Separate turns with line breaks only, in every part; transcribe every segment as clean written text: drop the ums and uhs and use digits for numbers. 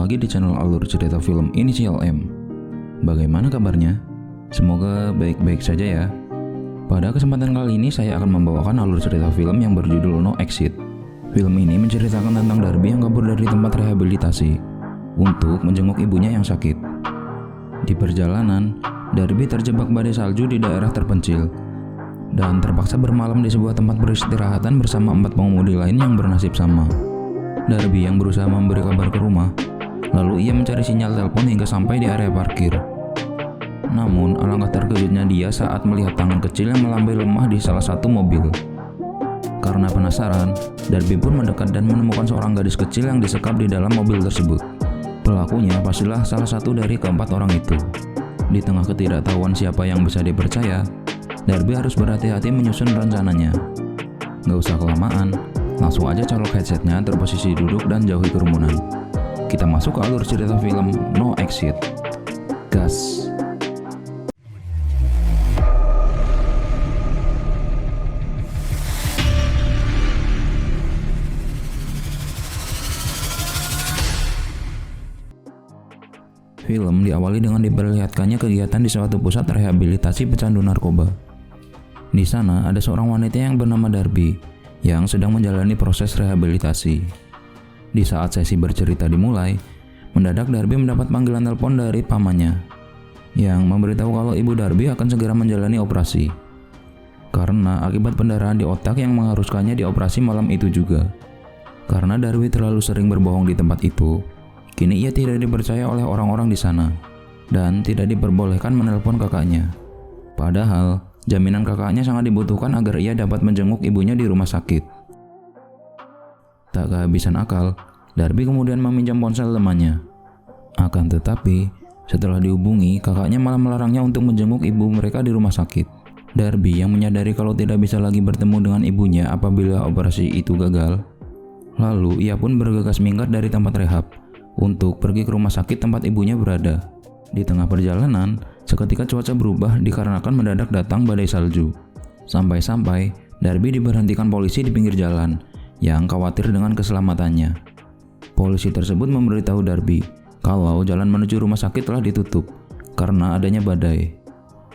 lagi di channel Alur Cerita Film Inisial M. Bagaimana kabarnya? Semoga baik-baik saja ya. Pada kesempatan kali ini saya akan membawakan alur cerita film yang berjudul No Exit. Film ini menceritakan tentang Darby yang kabur dari tempat rehabilitasi untuk menjenguk ibunya yang sakit. Di perjalanan, Darby terjebak badai salju di daerah terpencil dan terpaksa bermalam di sebuah tempat peristirahatan bersama 4 pengemudi lain yang bernasib sama. Darby yang berusaha memberi kabar ke rumah, lalu ia mencari sinyal telepon hingga sampai di area parkir. Namun, alangkah terkejutnya dia saat melihat tangan kecil yang melambai lemah di salah satu mobil. Karena penasaran, Darby pun mendekat dan menemukan seorang gadis kecil yang disekap di dalam mobil tersebut. Pelakunya pastilah salah satu dari keempat orang itu. Di tengah ketidaktahuan siapa yang bisa dipercaya, Darby harus berhati-hati menyusun rencananya. Gak usah kelamaan, langsung aja colok headsetnya, terposisi duduk dan jauhi kerumunan. Kita masuk ke alur cerita film No Exit. Gas. Film diawali dengan diperlihatkannya kegiatan di suatu pusat rehabilitasi pecandu narkoba. Di sana ada seorang wanita yang bernama Darby yang sedang menjalani proses rehabilitasi. Di saat sesi bercerita dimulai, mendadak Darby mendapat panggilan telepon dari pamannya yang memberitahu kalau ibu Darby akan segera menjalani operasi karena akibat pendarahan di otak yang mengharuskannya dioperasi malam itu juga. Karena Darby terlalu sering berbohong di tempat itu, kini ia tidak dipercaya oleh orang-orang di sana dan tidak diperbolehkan menelpon kakaknya. Padahal jaminan kakaknya sangat dibutuhkan agar ia dapat menjenguk ibunya di rumah sakit. Tak kehabisan akal, Darby kemudian meminjam ponsel temannya. Akan tetapi, setelah dihubungi, kakaknya malah melarangnya untuk menjenguk ibu mereka di rumah sakit. Darby yang menyadari kalau tidak bisa lagi bertemu dengan ibunya apabila operasi itu gagal, lalu ia pun bergegas minggat dari tempat rehab untuk pergi ke rumah sakit tempat ibunya berada. Di tengah perjalanan, seketika cuaca berubah dikarenakan mendadak datang badai salju. Sampai-sampai Darby diberhentikan polisi di pinggir jalan yang khawatir dengan keselamatannya. Polisi tersebut memberitahu Darby kalau jalan menuju rumah sakit telah ditutup karena adanya badai.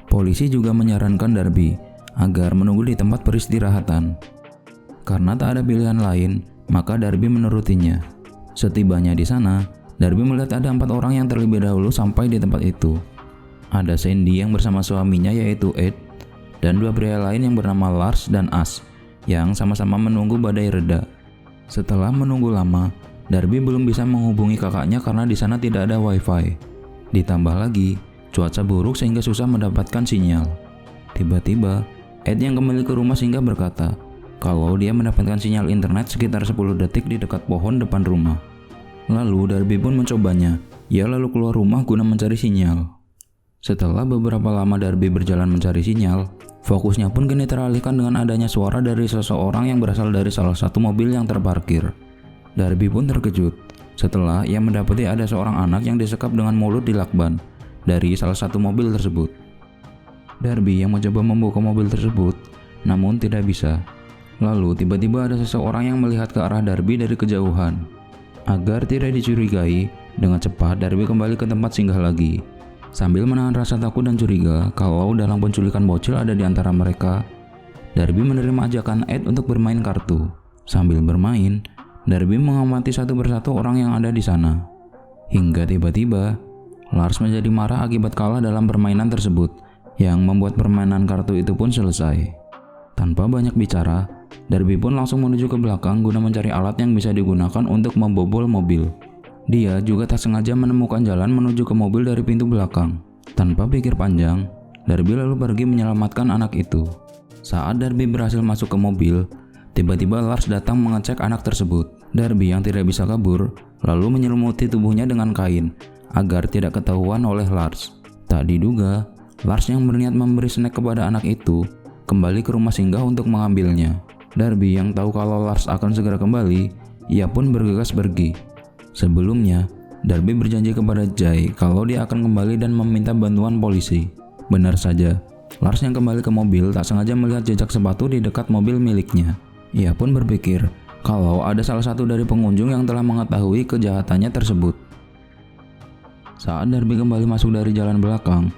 Polisi juga menyarankan Darby agar menunggu di tempat peristirahatan. Karena tak ada pilihan lain, maka Darby menurutinya. Setibanya di sana, Darby melihat ada 4 orang yang terlebih dahulu sampai di tempat itu. Ada Sandy yang bersama suaminya yaitu Ed, dan 2 pria lain yang bernama Lars dan Ash yang sama-sama menunggu badai reda. Setelah menunggu lama, Darby belum bisa menghubungi kakaknya karena di sana tidak ada wifi. Ditambah lagi, cuaca buruk sehingga susah mendapatkan sinyal. Tiba-tiba, Ed yang kembali ke rumah sehingga berkata kalau dia mendapatkan sinyal internet sekitar 10 detik di dekat pohon depan rumah. Lalu Darby pun mencobanya. Ia lalu keluar rumah guna mencari sinyal. Setelah beberapa lama Darby berjalan mencari sinyal, fokusnya pun kini teralihkan dengan adanya suara dari seseorang yang berasal dari salah satu mobil yang terparkir. Darby pun terkejut setelah ia mendapati ada seorang anak yang disekap dengan mulut di lakban dari salah satu mobil tersebut. Darby yang mencoba membuka mobil tersebut, namun tidak bisa. Lalu tiba-tiba ada seseorang yang melihat ke arah Darby dari kejauhan. Agar tidak dicurigai, dengan cepat Darby kembali ke tempat singgah lagi. Sambil menahan rasa takut dan curiga kalau dalam penculikan bocil ada di antara mereka, Darby menerima ajakan Ed untuk bermain kartu. Sambil bermain, Darby mengamati satu persatu orang yang ada di sana. Hingga tiba-tiba, Lars menjadi marah akibat kalah dalam permainan tersebut, yang membuat permainan kartu itu pun selesai. Tanpa banyak bicara, Darby pun langsung menuju ke belakang guna mencari alat yang bisa digunakan untuk membobol mobil. Dia juga tak sengaja menemukan jalan menuju ke mobil dari pintu belakang. Tanpa pikir panjang, Darby lalu pergi menyelamatkan anak itu. Saat Darby berhasil masuk ke mobil, tiba-tiba Lars datang mengecek anak tersebut. Darby yang tidak bisa kabur, lalu menyelimuti tubuhnya dengan kain agar tidak ketahuan oleh Lars. Tak diduga, Lars yang berniat memberi snack kepada anak itu kembali ke rumah singgah untuk mengambilnya. Darby yang tahu kalau Lars akan segera kembali, ia pun bergegas pergi. Sebelumnya, Darby berjanji kepada Jay kalau dia akan kembali dan meminta bantuan polisi. Benar saja, Lars yang kembali ke mobil tak sengaja melihat jejak sepatu di dekat mobil miliknya. Ia pun berpikir kalau ada salah satu dari pengunjung yang telah mengetahui kejahatannya tersebut. Saat Darby kembali masuk dari jalan belakang,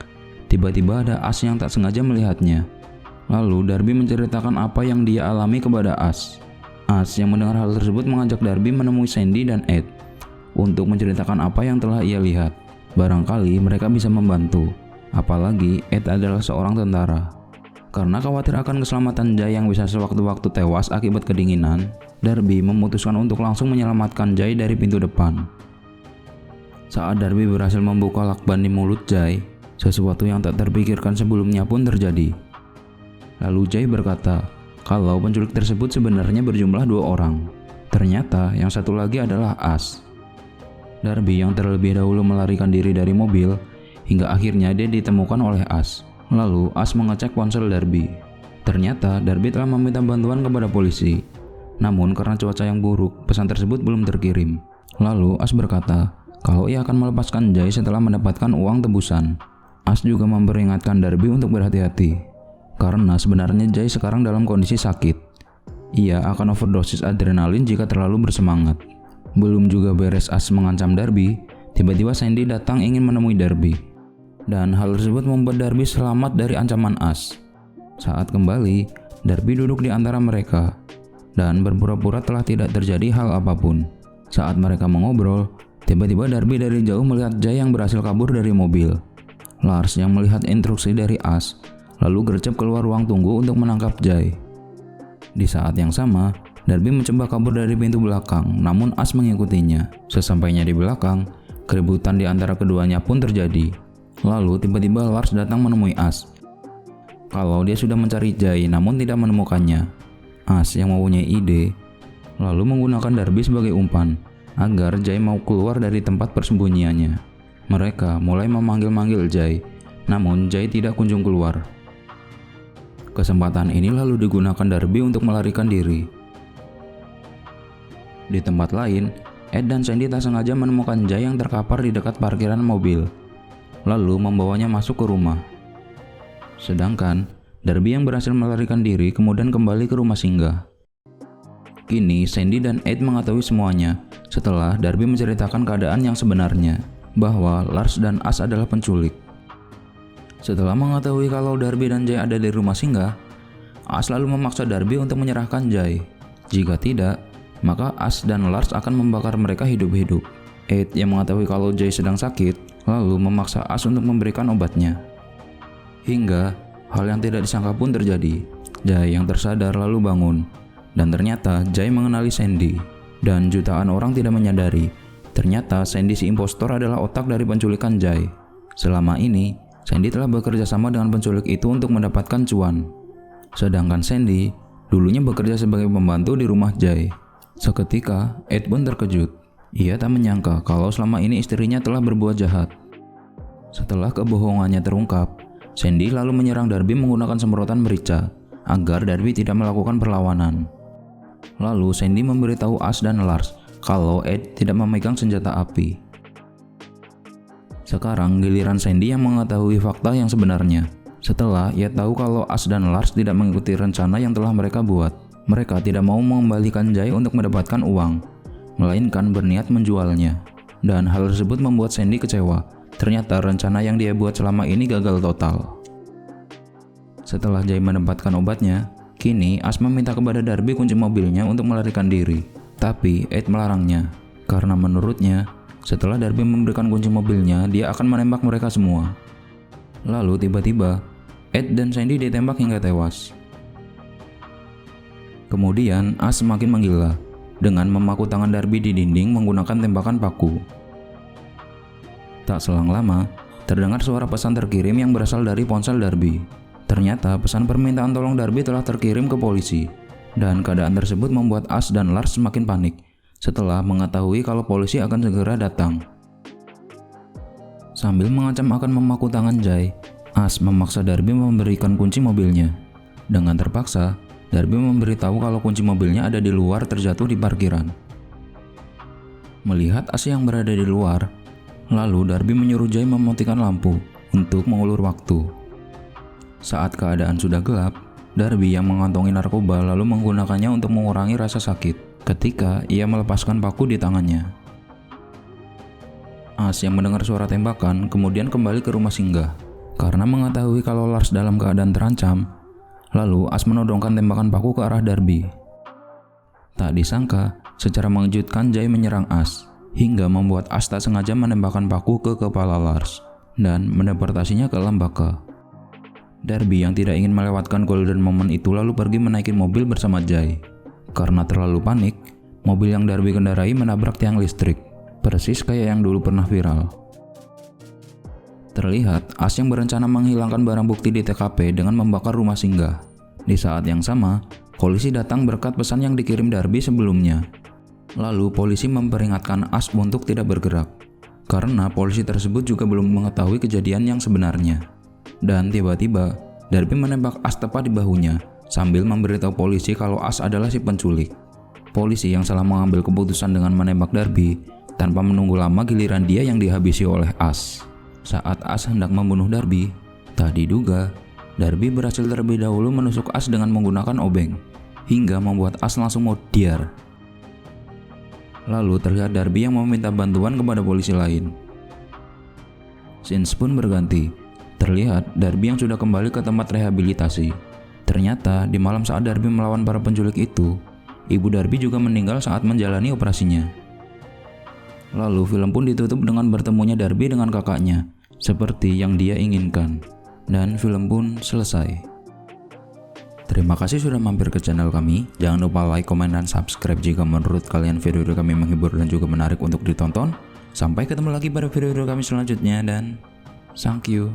tiba-tiba ada Ash yang tak sengaja melihatnya. Lalu Darby menceritakan apa yang dia alami kepada Ash. Ash yang mendengar hal tersebut mengajak Darby menemui Sandy dan Ed untuk menceritakan apa yang telah ia lihat. Barangkali mereka bisa membantu, apalagi Ed adalah seorang tentara. Karena khawatir akan keselamatan Jay yang bisa sewaktu-waktu tewas akibat kedinginan, Darby memutuskan untuk langsung menyelamatkan Jay dari pintu depan. Saat Darby berhasil membuka lakban di mulut Jay, sesuatu yang tak terpikirkan sebelumnya pun terjadi. Lalu Jay berkata kalau penculik tersebut sebenarnya berjumlah 2 orang. Ternyata yang satu lagi adalah Ash. Darby yang terlebih dahulu melarikan diri dari mobil, hingga akhirnya dia ditemukan oleh Ash. Lalu Ash mengecek ponsel Darby. Ternyata Darby telah meminta bantuan kepada polisi. Namun karena cuaca yang buruk, pesan tersebut belum terkirim. Lalu Ash berkata kalau ia akan melepaskan Jay setelah mendapatkan uang tebusan. Ash juga memperingatkan Darby untuk berhati-hati, karena sebenarnya Jay sekarang dalam kondisi sakit. Ia akan overdosis adrenalin jika terlalu bersemangat. Belum juga beres Ash mengancam Darby, tiba-tiba Sandy datang ingin menemui Darby. Dan hal tersebut membuat Darby selamat dari ancaman Ash. Saat kembali, Darby duduk di antara mereka dan berpura-pura telah tidak terjadi hal apapun. Saat mereka mengobrol, tiba-tiba Darby dari jauh melihat Jay yang berhasil kabur dari mobil. Lars yang melihat instruksi dari Ash, lalu gercep keluar ruang tunggu untuk menangkap Jay. Di saat yang sama, Darby mencoba kabur dari pintu belakang, namun Ash mengikutinya. Sesampainya di belakang, keributan di antara keduanya pun terjadi. Lalu tiba-tiba Lars datang menemui Ash. Kalau dia sudah mencari Jay namun tidak menemukannya. Ash yang mempunyai ide, lalu menggunakan Darby sebagai umpan agar Jay mau keluar dari tempat persembunyiannya. Mereka mulai memanggil-manggil Jay, namun Jay tidak kunjung keluar. Kesempatan ini lalu digunakan Darby untuk melarikan diri. Di tempat lain, Ed dan Sandy tak sengaja menemukan Jay yang terkapar di dekat parkiran mobil, lalu membawanya masuk ke rumah. Sedangkan Darby yang berhasil melarikan diri kemudian kembali ke rumah singgah. Kini Sandy dan Ed mengetahui semuanya setelah Darby menceritakan keadaan yang sebenarnya, bahwa Lars dan Ash adalah penculik. Setelah mengetahui kalau Darby dan Jay ada di rumah singgah, Ash lalu memaksa Darby untuk menyerahkan Jay. Jika tidak, maka Ash dan Lars akan membakar mereka hidup-hidup. Ed yang mengetahui kalau Jay sedang sakit, lalu memaksa Ash untuk memberikan obatnya. Hingga hal yang tidak disangka pun terjadi. Jay yang tersadar lalu bangun. Dan ternyata Jay mengenali Sandy, dan jutaan orang tidak menyadari. Ternyata Sandy si impostor adalah otak dari penculikan Jay. Selama ini, Sandy telah bekerja sama dengan penculik itu untuk mendapatkan cuan. Sedangkan Sandy dulunya bekerja sebagai pembantu di rumah Jay. Seketika, Ed pun terkejut. Ia tak menyangka kalau selama ini istrinya telah berbuat jahat. Setelah kebohongannya terungkap, Sandy lalu menyerang Darby menggunakan semprotan merica agar Darby tidak melakukan perlawanan. Lalu Sandy memberitahu Ash dan Lars kalau Ed tidak memegang senjata api. Sekarang giliran Sandy yang mengetahui fakta yang sebenarnya. Setelah ia tahu kalau Ash dan Lars tidak mengikuti rencana yang telah mereka buat. Mereka tidak mau mengembalikan Jay untuk mendapatkan uang, melainkan berniat menjualnya. Dan hal tersebut membuat Sandy kecewa. Ternyata rencana yang dia buat selama ini gagal total. Setelah Jay mendapatkan obatnya, kini Ash meminta kepada Darby kunci mobilnya untuk melarikan diri. Tapi Ed melarangnya, karena menurutnya, setelah Darby memberikan kunci mobilnya, dia akan menembak mereka semua. Lalu tiba-tiba, Ed dan Sandy ditembak hingga tewas. Kemudian Ash semakin menggila, dengan memaku tangan Darby di dinding menggunakan tembakan paku. Tak selang lama, terdengar suara pesan terkirim yang berasal dari ponsel Darby. Ternyata pesan permintaan tolong Darby telah terkirim ke polisi. Dan keadaan tersebut membuat Ash dan Lars semakin panik setelah mengetahui kalau polisi akan segera datang. Sambil mengancam akan memaku tangan Jay, Ash memaksa Darby memberikan kunci mobilnya. Dengan terpaksa, Darby memberitahu kalau kunci mobilnya ada di luar terjatuh di parkiran. Melihat Ash yang berada di luar, lalu Darby menyuruh Jay mematikan lampu untuk mengulur waktu. Saat keadaan sudah gelap, Darby yang mengantongi narkoba lalu menggunakannya untuk mengurangi rasa sakit ketika ia melepaskan paku di tangannya. As yang mendengar suara tembakan kemudian kembali ke rumah singgah. Karena mengetahui kalau Lars dalam keadaan terancam, lalu As menodongkan tembakan paku ke arah Darby. Tak disangka, secara mengejutkan Jay menyerang As, hingga membuat As tak sengaja menembakkan paku ke kepala Lars dan mendeportasinya ke alam baka. Darby yang tidak ingin melewatkan golden moment itu lalu pergi menaiki mobil bersama Jay. Karena terlalu panik, mobil yang Darby kendarai menabrak tiang listrik, persis kayak yang dulu pernah viral. Terlihat As yang berencana menghilangkan barang bukti di TKP dengan membakar rumah singgah. Di saat yang sama, polisi datang berkat pesan yang dikirim Darby sebelumnya. Lalu polisi memperingatkan As untuk tidak bergerak, karena polisi tersebut juga belum mengetahui kejadian yang sebenarnya. Dan tiba-tiba, Darby menembak As tepat di bahunya, sambil memberitahu polisi kalau As adalah si penculik. Polisi yang salah mengambil keputusan dengan menembak Darby, tanpa menunggu lama giliran dia yang dihabisi oleh As. Saat As hendak membunuh Darby, tak diduga, Darby berhasil terlebih dahulu menusuk As dengan menggunakan obeng, hingga membuat As langsung modiar. Lalu terlihat Darby yang meminta bantuan kepada polisi lain. Scenes pun berganti. Terlihat Darby yang sudah kembali ke tempat rehabilitasi. Ternyata di malam saat Darby melawan para penculik itu, ibu Darby juga meninggal saat menjalani operasinya. Lalu film pun ditutup dengan bertemunya Darby dengan kakaknya, seperti yang dia inginkan. Dan film pun selesai. Terima kasih sudah mampir ke channel kami. Jangan lupa like, komen, dan subscribe jika menurut kalian video kami menghibur dan juga menarik untuk ditonton. Sampai ketemu lagi pada video kami selanjutnya dan thank you.